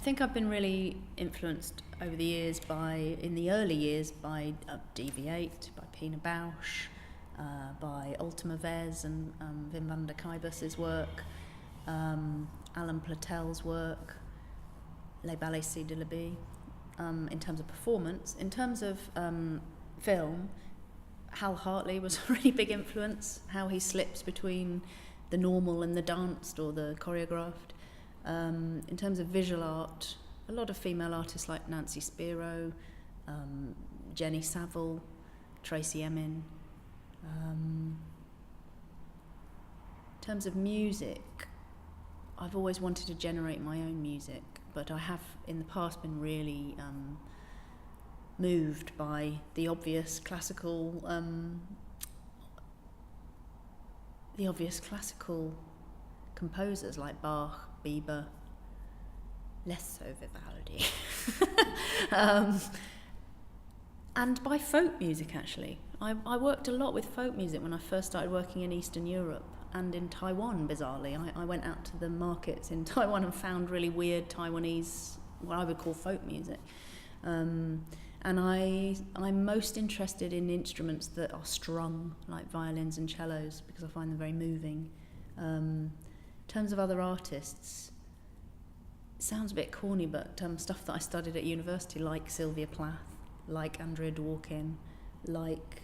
think I've been really influenced over the years in the early years, by DV8, by Pina Bausch, by Ultima Vez and Wim van der Kuibus's work, Alan Platel's work, Les Ballets de la Bille, in terms of performance. In terms of film, Hal Hartley was a really big influence, how he slips between the normal and the danced or the choreographed. In terms of visual art, a lot of female artists like Nancy Spiro, Jenny Saville, Tracy Emin. In terms of music, I've always wanted to generate my own music, but I have in the past been really moved by the obvious classical composers like Bach, Bieber, less so Vivaldi, and by folk music actually. I worked a lot with folk music when I first started working in Eastern Europe and in Taiwan, bizarrely. I went out to the markets in Taiwan and found really weird Taiwanese, what I would call folk music. And I'm most interested in instruments that are strung, like violins and cellos, because I find them very moving. In terms of other artists, it sounds a bit corny, but stuff that I studied at university, like Sylvia Plath, like Andrea Dworkin, like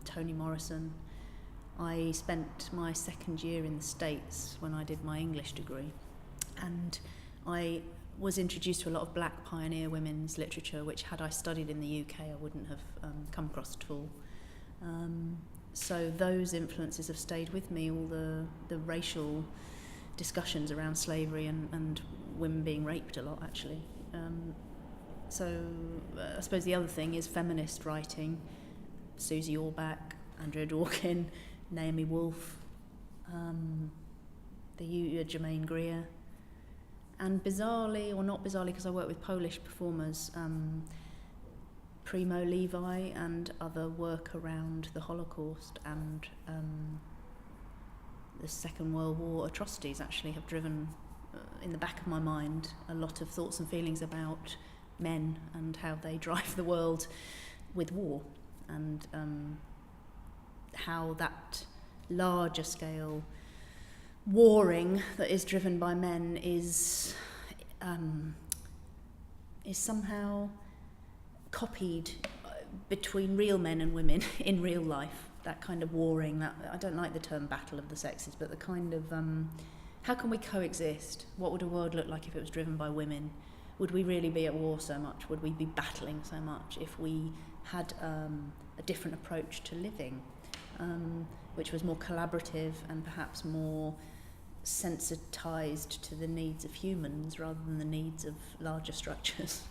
Toni Morrison. I spent my second year in the States when I did my English degree, and I was introduced to a lot of black pioneer women's literature, which had I studied in the UK I wouldn't have come across at all. So those influences have stayed with me, all the racial discussions around slavery and women being raped a lot actually. So I suppose the other thing is feminist writing, Susie Orbach, Andrea Dworkin, Naomi Wolf, Germaine Greer, and bizarrely, or not bizarrely because I work with Polish performers, Primo Levi and other work around the Holocaust and the Second World War atrocities actually have driven, in the back of my mind, a lot of thoughts and feelings about men and how they drive the world with war, and how that larger scale warring that is driven by men is somehow copied between real men and women in real life. That kind of warring, that I don't like the term battle of the sexes, but the kind of how can we coexist? What would a world look like if it was driven by women? Would we really be at war so much? Would we be battling so much if we had a different approach to living, which was more collaborative and perhaps more sensitized to the needs of humans rather than the needs of larger structures?